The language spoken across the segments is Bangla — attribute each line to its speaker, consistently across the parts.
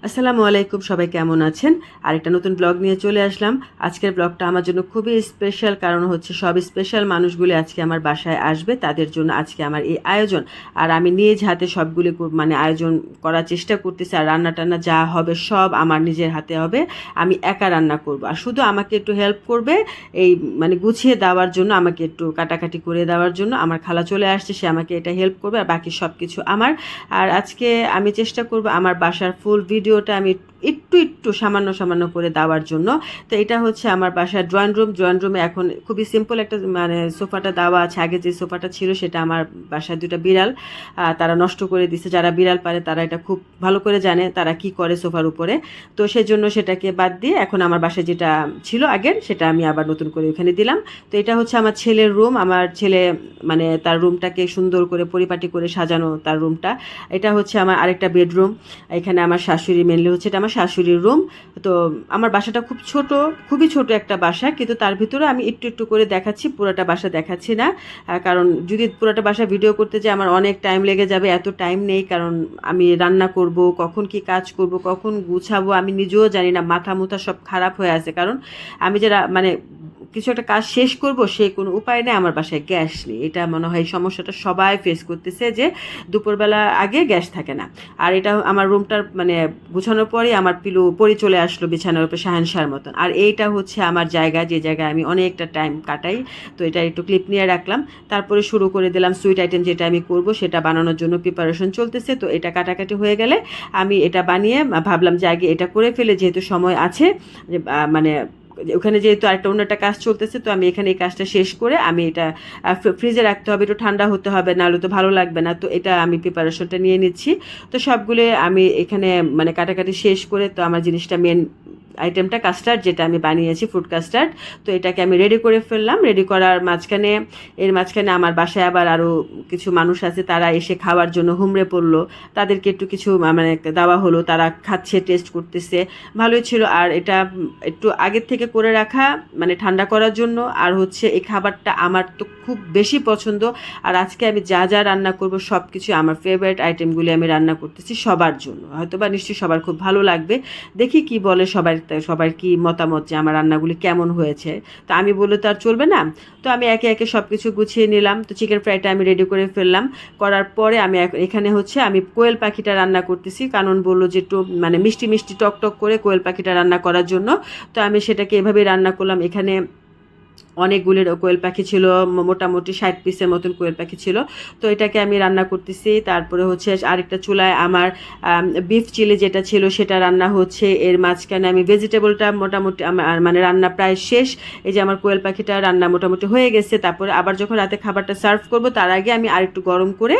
Speaker 1: আসসালামু আলাইকুম, সবাই কেমন আছেন? আরেকটা নতুন ব্লগ নিয়ে চলে আসলাম। আজকের ব্লগটা আমার জন্য খুবই স্পেশাল, কারণ হচ্ছে সব স্পেশাল মানুষগুলি আজকে আমার বাসায় আসবে, তাদের জন্য আজকে আমার এই আয়োজন। আর আমি নিজ হাতে সবগুলি মানে আয়োজন করার চেষ্টা করতেছি, আর রান্না টান্না যা হবে সব আমার নিজের হাতে হবে। আমি একা রান্না করব, আর শুধু আমাকে একটু হেল্প করবে এই মানে গুছিয়ে দেওয়ার জন্য, আমাকে একটু কাটাকাটি করে দেওয়ার জন্য আমার খালা চলে আসছে, সে আমাকে এটা হেল্প করবে, আর বাকি সব কিছু আমার। আর আজকে আমি চেষ্টা করব আমার বাসার ফুল ভিডিওটা আমি একটু একটু সামান্য সামান্য করে দেওয়ার জন্য। তো এটা হচ্ছে আমার বাসার ড্রয়িং রুমে এখন খুবই সিম্পল একটা মানে সোফাটা দেওয়া আছে। আগে যে সোফাটা ছিল সেটা আমার বাসায় দুটা বিড়াল তারা নষ্ট করে দিছে। যারা বিড়াল পারে তারা এটা খুব ভালো করে জানে তারা কি করে সোফার উপরে। তো সেজন্য সেটাকে বাদ দিয়ে এখন আমার বাসায় যেটা ছিল আগের সেটা আমি আবার নতুন করে ওখানে দিলাম। তো এটা হচ্ছে আমার ছেলের রুম। আমার ছেলে মানে তার রুমটাকে সুন্দর করে পরিপাটি করে সাজানো তার রুমটা। এটা হচ্ছে আমার আরেকটা বেডরুম। এখানে আমার শাশুড়ি, মেনলি হচ্ছে এটা আমার শাশুড়ির রুম। তো আমার বাসাটা খুব ছোট, খুবই ছোট একটা বাসা, কিন্তু তার ভিতরে আমি একটু একটু করে দেখাচ্ছি, পুরোটা বাসা দেখাচ্ছি না। কারণ যদি পুরোটা বাসা ভিডিও করতে যাই আমার অনেক টাইম লেগে যাবে, এত টাইম নেই। কারণ আমি রান্না করব, কখন কি কাজ করব, কখন গুছাবো আমি নিজেও জানি না, মাথা মুথা সব খারাপ হয়ে আছে। কারণ আমি যারা মানে কিছু একটা কাজ শেষ করব সেই কোনো উপায় নেই, আমার বাসায় গ্যাস নেই। এটা মনে হয় এই সমস্যাটা সবাই ফেস করতেছে, যে দুপুরবেলা আগে গ্যাস থাকে না। আর এটা আমার রুমটার মানে গুছানোর পরে আমার পিলু পরে চলে আসলো বিছানার উপরে শাহেনশার মতন। আর এইটা হচ্ছে আমার জায়গা, যে জায়গায় আমি অনেকটা টাইম কাটাই। তো এটা একটু ক্লিপ নিয়ে রাখলাম। তারপরে শুরু করে দিলাম সুইট আইটেম, যেটা আমি করব সেটা বানানোর জন্য প্রিপারেশন চলতেছে। তো এটা কাটাকাটি হয়ে গেলে আমি এটা বানিয়ে ভাবলাম যে আগে এটা করে ফেলে, যেহেতু সময় আছে। যে মানে ওখানে যেহেতু আরেকটা অন্য একটা কাজ চলতেছে, তো আমি এখানে এই কাজটা শেষ করে আমি এটা ফ্রিজে রাখতে হবে, একটু ঠান্ডা হতে হবে, নাহলে তো ভালো লাগবে না। তো এটা আমি প্রিপারেশনটা নিয়ে নিচ্ছি। তো সবগুলো আমি এখানে মানে কাটাকাটি শেষ করে, তো আমার জিনিসটা মেন আইটেমটা কাস্টার্ড, যেটা আমি বানিয়েছি ফ্রুট কাস্টার্ড। তো এটাকে আমি রেডি করে ফেললাম। রেডি করার মাঝখানে আমার বাসায় আবার আরও কিছু মানুষ আছে, তারা এসে খাওয়ার জন্য হুমড়ে পড়লো। তাদেরকে একটু কিছু মানে দেওয়া হলো, তারা খাচ্ছে, টেস্ট করতেছে, ভালোই ছিল। আর এটা একটু আগের থেকে করে রাখা মানে ঠান্ডা করার জন্য। আর হচ্ছে এই খাবারটা আমার তো খুব বেশি পছন্দ। আর আজকে আমি যা যা রান্না করব সব কিছু আমার ফেভারিট আইটেমগুলি আমি রান্না করতেছি সবার জন্য, হয়তো বা নিশ্চয়ই সবার খুব ভালো লাগবে। দেখি কি বলে সবার কি মতামত, যে আমার রান্নাগুলি কেমন হয়েছে। তো আমি বললে তো আর চলবে না। তো আমি একে একে সব কিছু গুছিয়ে নিলাম। তো চিকেন ফ্রাইটা আমি রেডি করে ফেললাম। করার পরে আমি এখানে হচ্ছে আমি কোয়েল পাখিটা রান্না করতেছি, কারণ বললো যে একটু মানে মিষ্টি মিষ্টি টক টক করে কোয়েল পাখিটা রান্না করার জন্য। তো আমি সেটাকে এভাবেই রান্না করলাম। এখানে অনেকগুলি কোয়েল পাখি ছিল, মোটামুটি 60 পিসের মতন কোয়েল পাখি ছিল। তো এটাকে আমি রান্না করতেছি। তারপরে হচ্ছে আরেকটা চুলায় আমার বিফ চিলি যেটা ছিল সেটা রান্না হচ্ছে। এর মাঝখানে আমি ভেজিটেবলটা মোটামুটি আমার মানে রান্না প্রায় শেষ। এই যে আমার কোয়েল পাখিটা রান্না মোটামুটি হয়ে গেছে। তারপরে আবার যখন রাতে খাবারটা সার্ভ করব তার আগে আমি আরেকটু গরম করে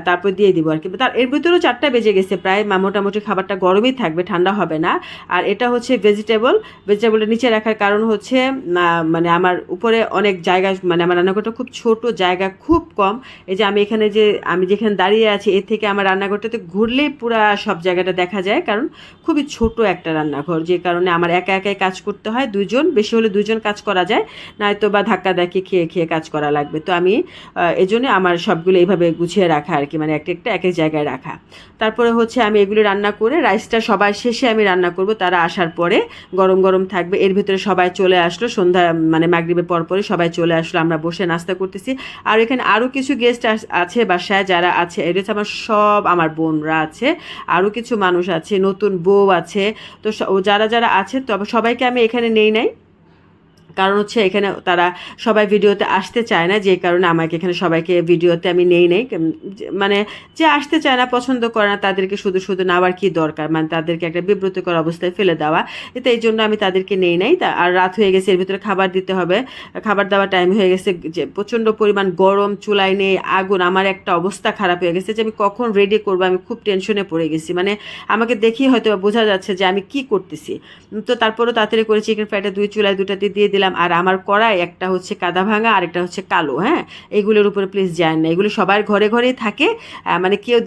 Speaker 1: তারপর দিয়ে দিব আর কি। তার এর ভিতরেও 4টা বেজে গেছে প্রায়, মোটামুটি খাবারটা গরমই থাকবে, ঠান্ডা হবে না। আর এটা হচ্ছে ভেজিটেবলটা নিচে রাখার কারণ হচ্ছে মানে আমার উপরে অনেক জায়গা, মানে আমার রান্নাঘরটা খুব ছোট, জায়গা খুব কম। এই যে আমি যেখানে দাঁড়িয়ে আছি এর থেকে আমার রান্নাঘরটাতে ঘুরলেই পুরো সব জায়গাটা দেখা যায়, কারণ খুবই ছোট একটা রান্নাঘর, যে কারণে আমার একা একাই কাজ করতে হয়। বেশি হলে দুইজন কাজ করা যায়, নয়তো বা ধাক্কা ধাক্কি খেয়ে খেয়ে কাজ করা লাগবে। তো আমি এই জন্য আমার সবগুলো এইভাবে গুছিয়ে রাখা আর কি, মানে একটা একটা এক এক জায়গায় রাখা। তারপরে হচ্ছে আমি এগুলো রান্না করে রাইসটা সবার শেষে আমি রান্না করব, তারা আসার পরে গরম গরম থাকবে। এর ভিতরে সবাই চলে আসলো, সন্ধ্যা মানে মাগরিবের পরপরই সবাই চলে আসলো, আমরা বসে নাস্তা করতেছি। আর এখানে আরও কিছু গেস্ট আছে বাসায়, যারা আছে এটা হচ্ছে আমার বোনরা আছে, আরও কিছু মানুষ আছে, নতুন বউ আছে। তো যারা যারা আছে তবে সবাইকে আমি এখানে নেই নাই, কারণ হচ্ছে এখানে তারা সবাই ভিডিওতে আসতে চায় না, যে কারণে আমাকে এখানে সবাইকে ভিডিওতে আমি নেই মানে যে আসতে চায় না, পছন্দ করে না, তাদেরকে শুধু শুধু নেওয়ার কি দরকার, মানে তাদেরকে একটা বিব্রতকর অবস্থায় ফেলে দেওয়া। তো এই জন্য আমি তাদেরকে নেই নাই। আর রাত হয়ে গেছে, এর ভিতরে খাবার দিতে হবে, খাবার দেওয়ার টাইম হয়ে গেছে। যে প্রচণ্ড পরিমাণ গরম, চুলায় নেই আগুন, আমার একটা অবস্থা খারাপ হয়ে গেছে যে আমি কখন রেডি করবো, আমি খুব টেনশনে পড়ে গেছি। মানে আমাকে দেখেই হয়তো বোঝা যাচ্ছে যে আমি কি করতেছি। তো তারপরেও তাড়াতাড়ি করে চিকেন ফ্রাইটা চুলায় দুটাতে দিয়ে দিলাম। দিলাম। আর আমার কড়াই একটা হচ্ছে কাদা ভাঙা আর একটা হচ্ছে কালো, হ্যাঁ, এগুলোর উপরে প্লিজ যায় না, এগুলো সবার ঘরে ঘরেই থাকে, মানে কেউ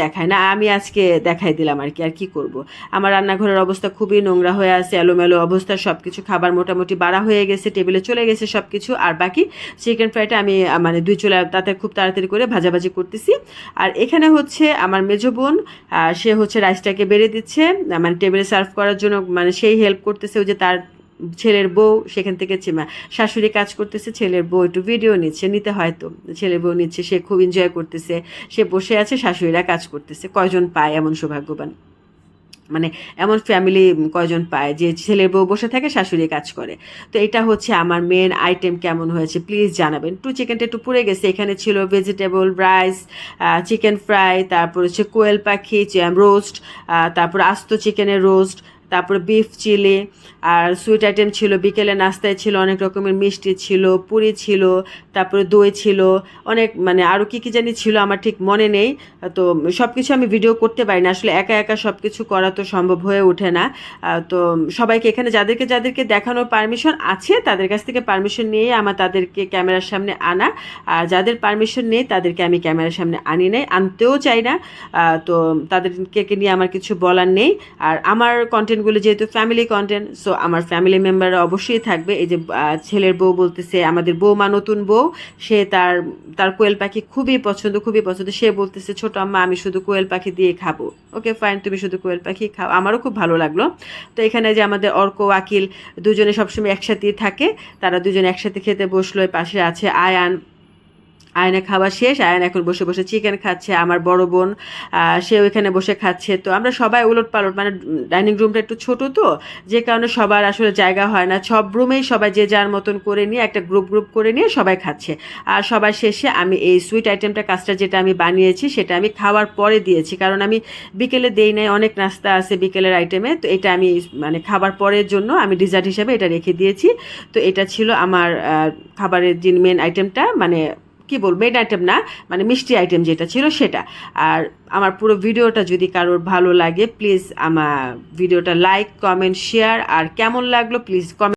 Speaker 1: দেখায় না, আমি আজকে দেখাই দিলাম আর কি। আর কি করব, আমার রান্নাঘরের অবস্থা খুবই নোংরা হয়ে আছে, এলোমেলো অবস্থা, সব কিছু খাবার মোটামুটি বাড়া হয়ে গেছে, টেবিলে চলে গেছে সব কিছু। আর বাকি চিকেন ফ্রাইটা আমি মানে 2 চুলা তাতে খুব তাড়াতাড়ি করে ভাজাভাজি করতেছি। আর এখানে হচ্ছে আমার মেজো বোন, সে হচ্ছে রাইসটাকে বেড়ে দিচ্ছে, মানে টেবিলে সার্ভ করার জন্য, মানে সেই হেল্প করতেছে। ওই যে তার ছেলের বউ সেখান থেকে শাশুড়ি কাজ করতেছে, ছেলের বউ একটু ভিডিও নিতে হয়তো ছেলের বউ নিচ্ছে, সে খুব এনজয় করতেছে, সে বসে আছে, শাশুড়িরা কাজ করতেছে। কয়জন পায় এমন সৌভাগ্যবান, মানে এমন ফ্যামিলি কয়জন পায় যে ছেলের বউ বসে থাকে, শাশুড়ি কাজ করে। তো এটা হচ্ছে আমার মেন আইটেম। কেমন হয়েছে প্লিজ জানাবেন। চিকেনটা একটু পুড়ে গেছে, এখানে ছিল ভেজিটেবল রাইস, চিকেন ফ্রাই, তারপর হচ্ছে কোয়েল পাখি রোস্ট, তারপর আস্ত চিকেনের রোস্ট, তারপরে বিফ চিলি, আর সুইট আইটেম ছিল, বিকেলে নাস্তায় ছিল অনেক রকমের মিষ্টি ছিল, পুরি ছিল, তারপরে দই ছিল, অনেক মানে আরও কী কী জানি ছিল, আমার ঠিক মনে নেই। তো সব কিছু আমি ভিডিও করতে পারি না আসলে, একা একা সব কিছু করা তো সম্ভব হয়ে ওঠে না। তো সবাইকে এখানে যাদেরকে দেখানোর পারমিশন আছে তাদের কাছ থেকে পারমিশন নিয়ে তাদেরকে ক্যামেরার সামনে আনা, আর যাদের পারমিশন নেই তাদেরকে আমি ক্যামেরার সামনে আনি নাই, আনতেও চাই না। তো তাদেরকে নিয়ে আমার কিছু বলার নেই। আর আমার কন্টেন্টগুলো যেহেতু ফ্যামিলি কন্টেন্ট, সো আমার ফ্যামিলি মেম্বাররা অবশ্যই থাকবে। এই যে ছেলের বউ বলতেছে, আমাদের বৌমা নতুন বউ, সে তার কোয়েল পাখি খুবই পছন্দ। সে বলতেছে, ছোট আম্মা আমি শুধু কোয়েল পাখি দিয়ে খাবো। ওকে ফাইন, তুমি শুধু কোয়েল পাখি খাও, আমারও খুব ভালো লাগলো। তো এখানে যে আমাদের অর্ক আকিল দুজনে সবসময় একসাথেই থাকে, তারা দুজনে একসাথে খেতে বসলো। পাশে আছে আয়নের খাওয়া শেষ, আয়ন এখন বসে বসে চিকেন খাচ্ছে, আমার বড় বোন সে ওইখানে বসে খাচ্ছে। তো আমরা সবাই উলট পালট, মানে ডাইনিং রুমটা একটু ছোট, তো যে কারণে সবার আসলে জায়গা হয় না, সব রুমেই সবাই যে যার মতন করে নিয়ে একটা গ্রুপ করে নিয়ে সবাই খাচ্ছে। আর সবার শেষে আমি এই সুইট আইটেমটা, কাস্টার্ড যেটা আমি বানিয়েছি সেটা আমি খাওয়ার পরে দিয়েছি, কারণ আমি বিকেলে দেই নাই, অনেক নাস্তা আছে বিকেলের আইটেমে, তো এটা আমি মানে খাবার পরের জন্য আমি ডিজার্ট হিসাবে এটা রেখে দিয়েছি। তো এটা ছিল আমার খাবারের যে মেন আইটেমটা, মানে কি বলবো, মেন আইটেম না, মানে মিষ্টি আইটেম যেটা ছিল সেটা। আর আমার পুরো ভিডিওটা যদি কারোর ভালো লাগে প্লিজ আমার ভিডিওটা লাইক, কমেন্ট, শেয়ার, আর কেমন লাগলো প্লিজ কমেন্ট